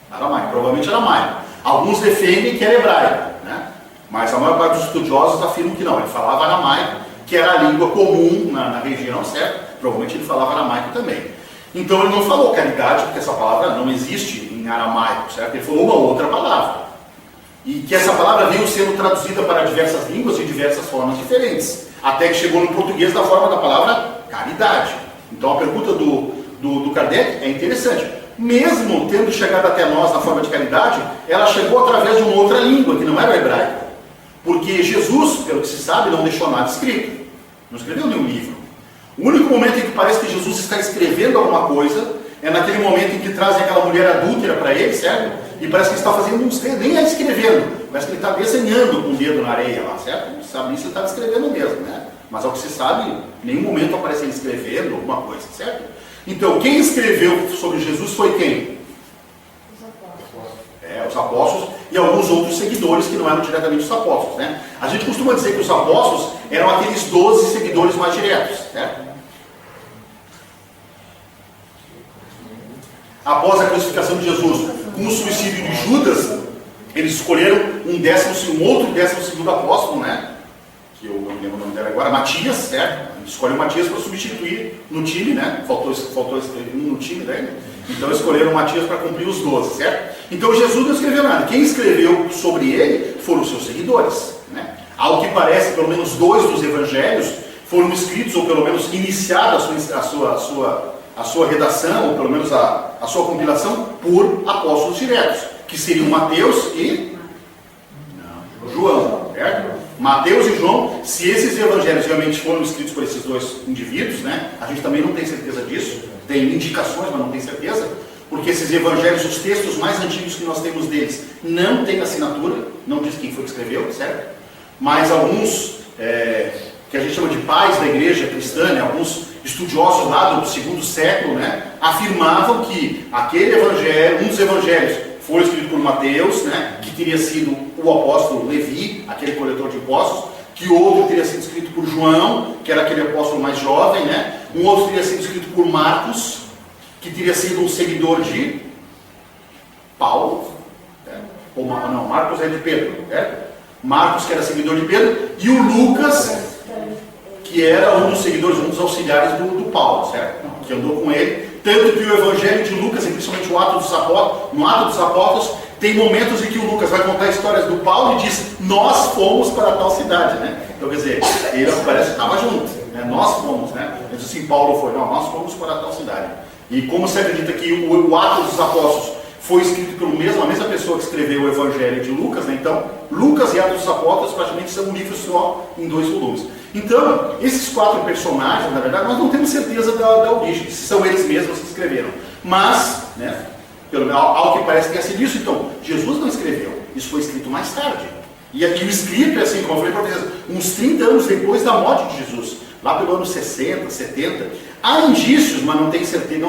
Aramaico, provavelmente aramaico. Alguns defendem que era hebraico, né? Mas a maior parte dos estudiosos afirmam que não, ele falava aramaico, que era a língua comum na região, certo? Provavelmente ele falava aramaico também. Então ele não falou caridade, porque essa palavra não existe em aramaico, certo? Ele falou uma outra palavra. E que essa palavra veio sendo traduzida para diversas línguas de diversas formas diferentes. Até que chegou no português da forma da palavra caridade. Então a pergunta do Kardec é interessante. Mesmo tendo chegado até nós na forma de caridade, ela chegou através de uma outra língua, que não era o hebraico. Porque Jesus, pelo que se sabe, não deixou nada escrito. Não escreveu nenhum livro. O único momento em que parece que Jesus está escrevendo alguma coisa é naquele momento em que trazem aquela mulher adúltera para ele, certo? E parece que ele está fazendo uns dedos, nem é escrevendo, parece que ele está desenhando com o dedo na areia lá, certo? Não sabe nem se ele está escrevendo mesmo, né? Mas ao que se sabe, em nenhum momento aparece ele escrevendo alguma coisa, certo? Então, quem escreveu sobre Jesus foi quem? Os apóstolos e alguns outros seguidores que não eram diretamente os apóstolos, né? A gente costuma dizer que os apóstolos eram aqueles 12 seguidores mais diretos, certo? Após a crucificação de Jesus, com o suicídio de Judas, eles escolheram um outro 12º apóstolo, né? Que eu não lembro o nome dela agora, Matias, certo? Escolheram Matias para substituir no time, né? Faltou um no time daí, então escolheram Matias para cumprir os 12, certo? Então Jesus não escreveu nada. Quem escreveu sobre ele foram os seus seguidores, né? Ao que parece, pelo menos 2 dos evangelhos foram escritos, ou pelo menos iniciada a sua redação, ou pelo menos a sua compilação, por apóstolos diretos, que seriam Mateus e João, certo? Mateus e João, se esses evangelhos realmente foram escritos por esses 2 indivíduos, né? A gente também não tem certeza disso, tem indicações, mas não tem certeza, porque esses evangelhos, os textos mais antigos que nós temos deles, não tem assinatura, não diz quem foi que escreveu, certo? Mas alguns, que a gente chama de pais da igreja cristã, né? Alguns estudiosos lá do 2º século, né? Afirmavam que aquele evangelho, um dos evangelhos, foi escrito por Mateus, né, que teria sido o apóstolo Levi, aquele coletor de impostos, que outro teria sido escrito por João, que era aquele apóstolo mais jovem, né, um outro teria sido escrito por Marcos, que teria sido um seguidor de Paulo, né, Marcos é de Pedro, né, Marcos que era seguidor de Pedro, e o Lucas, que era um dos seguidores, um dos auxiliares do Paulo, certo? Que andou com ele. Tanto que o Evangelho de Lucas, e principalmente no Ato dos Apóstolos, tem momentos em que o Lucas vai contar histórias do Paulo e diz: nós fomos para tal cidade, né? Então, quer dizer, ele parece que estava junto, né? Nós fomos, né? Ele diz assim: Paulo foi, não, nós fomos para tal cidade. E como se acredita que o Ato dos Apóstolos foi escrito pela mesma pessoa que escreveu o Evangelho de Lucas, né? Então, Lucas e Atos dos Apóstolos praticamente são um livro só em 2 volumes. Então, esses 4 personagens, na verdade, nós não temos certeza da origem, se são eles mesmos que escreveram. Mas, né, ao que parece que é assim isso, então, Jesus não escreveu, isso foi escrito mais tarde. E aqui o escrito é assim, como eu falei para vocês, uns 30 anos depois da morte de Jesus, lá pelo ano 60, 70. Há indícios, mas não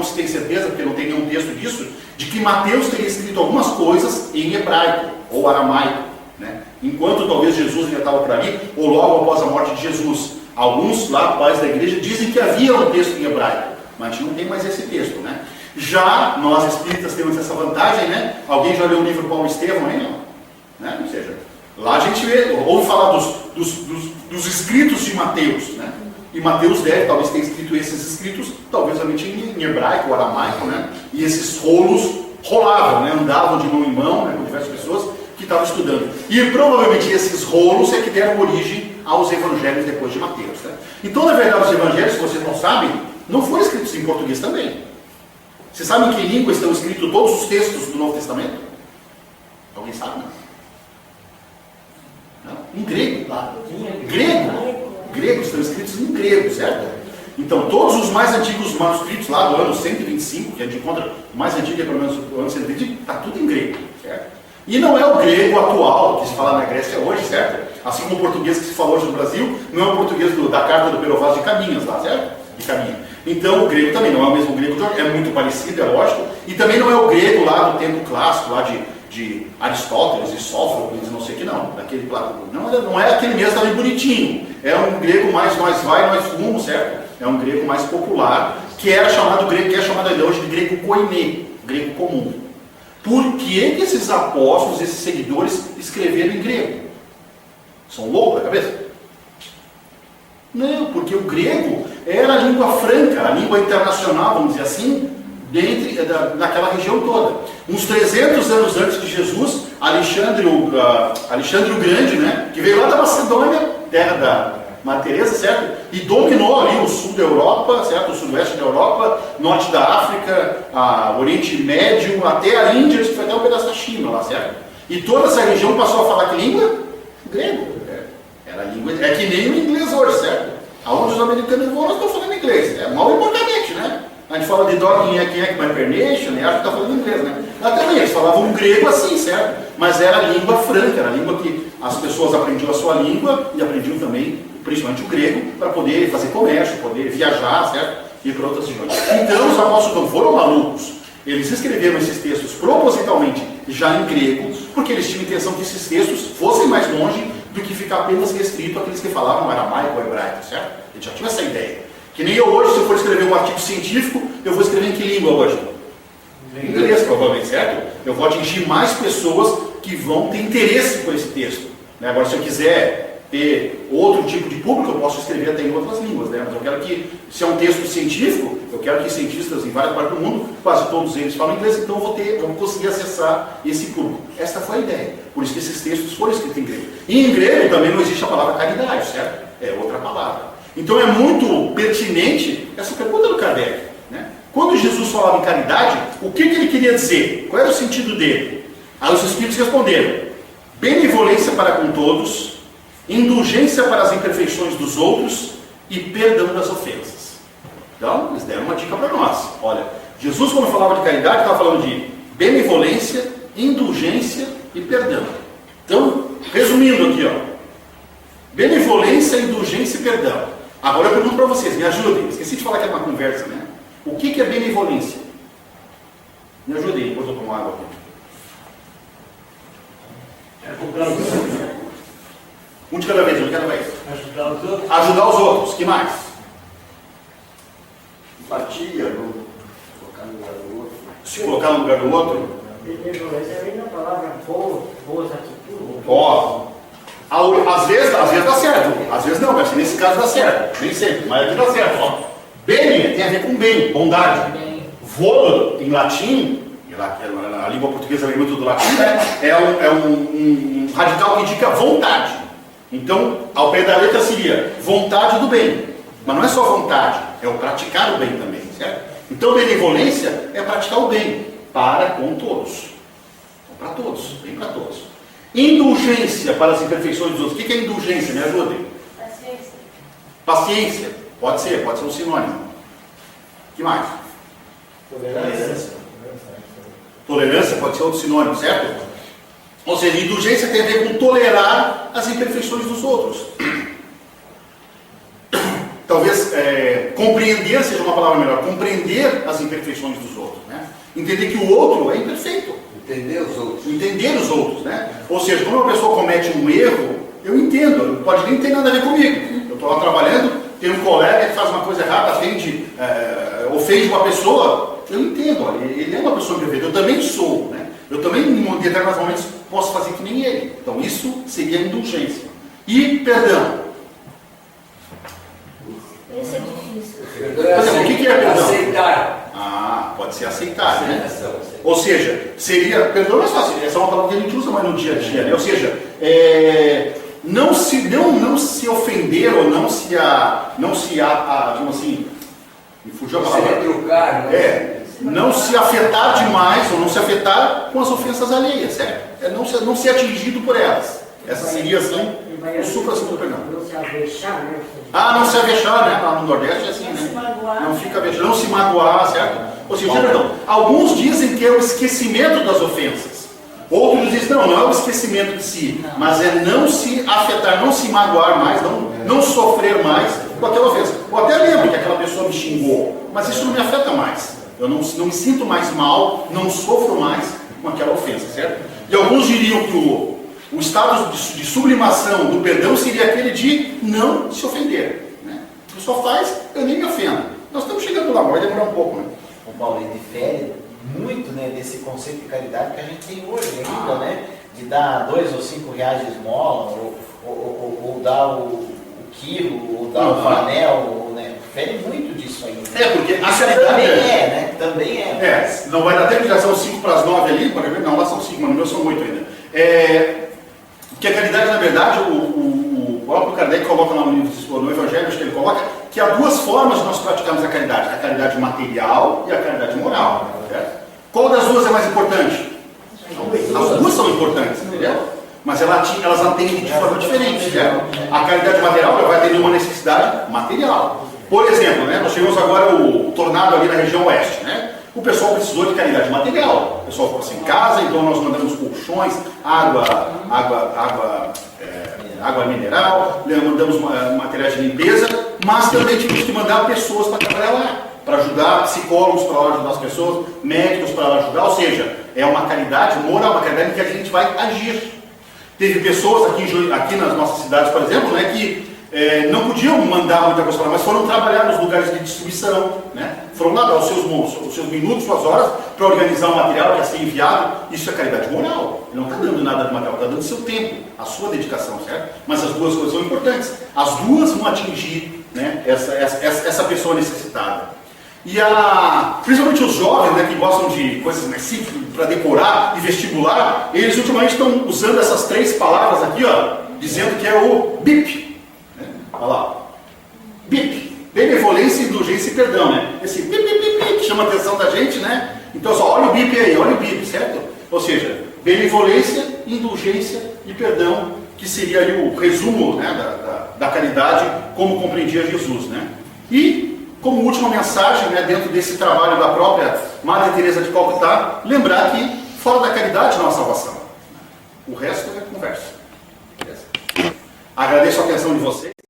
se tem certeza, porque não tem nenhum texto disso, de que Mateus teria escrito algumas coisas em hebraico ou aramaico, né? Enquanto talvez Jesus ainda estava por ali, ou logo após a morte de Jesus. Alguns lá, pais da igreja, dizem que havia um texto em hebraico, mas a gente não tem mais esse texto, né? Já nós espíritas temos essa vantagem, né? Alguém já leu o livro Paulo Estevão aí, não? Né? Ou seja, lá a gente ouve falar dos escritos de Mateus, né? E Mateus talvez tenha escrito esses escritos, talvez realmente em hebraico ou aramaico, né? E esses rolos rolavam, né? Andavam de mão em mão, né? Com diversas pessoas que estavam estudando. E provavelmente esses rolos é que deram origem aos evangelhos depois de Mateus, né? Então, na verdade, os evangelhos, se vocês não sabem, não foram escritos em português também. Vocês sabem em que língua estão escritos todos os textos do Novo Testamento? Alguém sabe? Não? Em grego. Grego, estão escritos em grego, certo? Então, todos os mais antigos manuscritos lá do ano 125, que a gente encontra, o mais antigo é pelo menos o ano 125, está tudo em grego, certo? E não é o grego atual que se fala na Grécia hoje, certo? Assim como o português que se fala hoje no Brasil, não é o português da carta do Pero Vaz de Caminhas lá, certo? de caminho. Então o grego também não é o mesmo grego, é muito parecido, é lógico, e também não é o grego lá do tempo clássico, lá de Aristóteles e Sófocles, não sei o que não, daquele não é aquele mesmo ali bonitinho, é um grego mais nós fomos, certo? É um grego mais popular, que era chamado grego, que é chamado hoje de grego koiné, grego comum. Por que esses apóstolos, esses seguidores escreveram em grego? São loucos da cabeça? Não, porque o grego era a língua franca, a língua internacional, vamos dizer assim, naquela região toda. Uns 300 anos antes de Jesus, Alexandre o Grande, né, que veio lá da Macedônia, terra da Madre Teresa, certo? E dominou ali o sul da Europa, certo? O sudoeste da Europa, norte da África, o Oriente Médio, até a Índia, que foi até um pedaço da China lá, certo? E toda essa região passou a falar que língua? Grego. Era língua, é que nem o inglês hoje, certo? Aonde os americanos vão, nós estamos falando inglês. É mal e porcamente, né? A gente fala de dog in aqui, my pernation, né? Acho que está falando inglês, né? Lá também, eles falavam grego assim, certo? Mas era a língua franca, era a língua que as pessoas aprendiam a sua língua e aprendiam também, principalmente o grego, para poder fazer comércio, poder viajar, certo? Ir para outras regiões. Então os apóstolos não foram malucos. Eles escreveram esses textos propositalmente já em grego, porque eles tinham a intenção que esses textos fossem mais longe do que ficar apenas restrito àqueles que falavam aramaico ou hebraico, certo? Eles já tinham essa ideia. Que nem eu hoje, se eu for escrever um artigo científico, eu vou escrever em que língua hoje? Em inglês, provavelmente, certo? Eu vou atingir mais pessoas que vão ter interesse por esse texto. Né? Agora, se eu quiser ter outro tipo de público, eu posso escrever até em outras línguas, né? Mas eu quero que, se é um texto científico, eu quero que cientistas em várias partes do mundo, quase todos eles falam inglês, então eu vou conseguir acessar esse público. Esta foi a ideia. Por isso que esses textos foram escritos em grego. E em grego também não existe a palavra caridade, certo? É outra palavra. Então é muito pertinente essa pergunta do Kardec, né? Quando Jesus falava em caridade, o que ele queria dizer? Qual era o sentido dele? Aí os Espíritos responderam: benevolência para com todos, indulgência para as imperfeições dos outros e perdão das ofensas. Então, eles deram uma dica para nós. Olha, Jesus, quando falava de caridade, estava falando de benevolência, indulgência e perdão. Então, resumindo aqui, ó, benevolência, indulgência e perdão. Agora eu pergunto para vocês, me ajudem. Esqueci de falar que era uma conversa, né? O que é benevolência? Me ajudem, depois eu tomo água aqui. Um de cada vez, um de cada vez. Ajudar os outros. Ajudar os outros. Que mais? Empatia, colocar no lugar do outro. Se colocar no lugar do outro. Benevolência vem na palavra boas atitudes. Ó, às vezes dá certo. Às vezes não, mas nesse caso dá certo. Nem sempre, mas aqui dá certo. Ó. Bene tem a ver com bem, bondade. Volo, em latim, a língua portuguesa vem muito do latim, né? É um radical que indica vontade. Então, ao pé da letra seria vontade do bem. Mas não é só vontade, é o praticar o bem também, certo? Então, benevolência é praticar o bem para com todos. Então, para todos, bem para todos. Indulgência para as imperfeições dos outros. O que é indulgência? Me ajudem. Paciência. Paciência. Pode ser um sinônimo. O que mais? Tolerância. Tolerância pode ser outro sinônimo, certo? Ou seja, indulgência tem a ver com tolerar as imperfeições dos outros. Talvez compreender seja uma palavra melhor. Compreender as imperfeições dos outros, né? Entender que o outro é imperfeito. Entender os outros. Entender os outros, né? Ou seja, quando uma pessoa comete um erro, eu entendo, pode nem ter nada a ver comigo. Eu estou lá trabalhando, tem um colega que faz uma coisa errada, ofende uma pessoa, eu entendo, olha, ele é uma pessoa imperfeita, eu também sou, né? Eu também, em determinados momentos, posso fazer que nem ele. Então, isso seria indulgência. E perdão. Esse é difícil. Por exemplo, o que é perdão? Aceitar. Ah, pode ser aceitar, né? Ou seja, seria, perdão não é fácil, essa é uma palavra que a gente usa mais no dia a dia, né? Ou seja, não se ofender ou digamos assim, me fugiu a palavra. Se retrucar, né? Não se afetar demais ou não se afetar com as ofensas alheias, certo? Não ser atingido por elas. Essa seria assim, o supra-sumo do perdão. Não se avexar, né? Não se avexar, né? Lá no Nordeste é assim, Não se né? magoar. Não fica avexar, não se magoar, certo? Ou seja, perdão, alguns dizem que é o esquecimento das ofensas. Outros dizem, não é o esquecimento de si, mas é não se afetar, não se magoar mais, não sofrer mais com aquela ofensa. Ou até lembra que aquela pessoa pessoa me xingou, mas isso não me afeta mais. Eu não me sinto mais mal, não sofro mais com aquela ofensa, certo? E alguns diriam que o estado de sublimação do perdão seria aquele de não se ofender. Né? A pessoa faz, eu nem me ofendo. Nós estamos chegando lá, mas vai demorar um pouco. Né? O Paulo, ele difere muito, né, desse conceito de caridade que a gente tem hoje ainda, né? De dar 2 ou 5 reais de esmola, ou dar o quilo, ou dar o panel, né? Difere muito disso aí. Né? Porque a isso caridade também né? Também não vai dar tempo, já são 5 para as 9 ali, por exemplo, não, lá são 5, mas no meu são 8 ainda. Que a caridade, na verdade, o próprio Kardec coloca lá no livro, no Evangelho, acho que ele coloca, que há 2 formas de nós praticarmos a caridade material e a caridade moral. Certo? Qual das 2 é mais importante? As 2 são importantes, entendeu? Mas elas atendem de forma diferente. Certo? A caridade material vai atender uma necessidade material. Por exemplo, né, nós tivemos agora o tornado ali na região oeste. Né? O pessoal precisou de caridade material. O pessoal ficou sem casa, então nós mandamos colchões, água mineral, mandamos materiais de limpeza, mas também tivemos que mandar pessoas para trabalhar lá, para ajudar, psicólogos para ajudar as pessoas, médicos para ajudar, ou seja, é uma caridade moral, uma caridade em que a gente vai agir. Teve pessoas aqui nas nossas cidades, por exemplo, né, que não podiam mandar muita coisa para lá, mas foram trabalhar nos lugares de distribuição, né? Foram lá dar os seus minutos, suas horas, para organizar o material que ia ser enviado. Isso é caridade moral. Ele não está dando nada de material, está dando seu tempo, a sua dedicação, certo? Mas as 2 coisas são importantes. As 2 vão atingir, né, essa pessoa necessitada. E principalmente os jovens, né, que gostam de coisas mais simples para decorar e vestibular, eles ultimamente estão usando essas 3 palavras aqui, ó, dizendo que é o BIP. Olha lá, BIP, benevolência, indulgência e perdão, né? Esse BIP, BIP, BIP, que chama a atenção da gente, né? Então só olha o BIP aí, olha o BIP, certo? Ou seja, benevolência, indulgência e perdão, que seria ali o resumo, né, da caridade como compreendia Jesus, né? E, como última mensagem, né, dentro desse trabalho da própria Madre Teresa de Calcutá, lembrar que fora da caridade não há salvação. O resto é conversa. Beleza? Agradeço a atenção de vocês.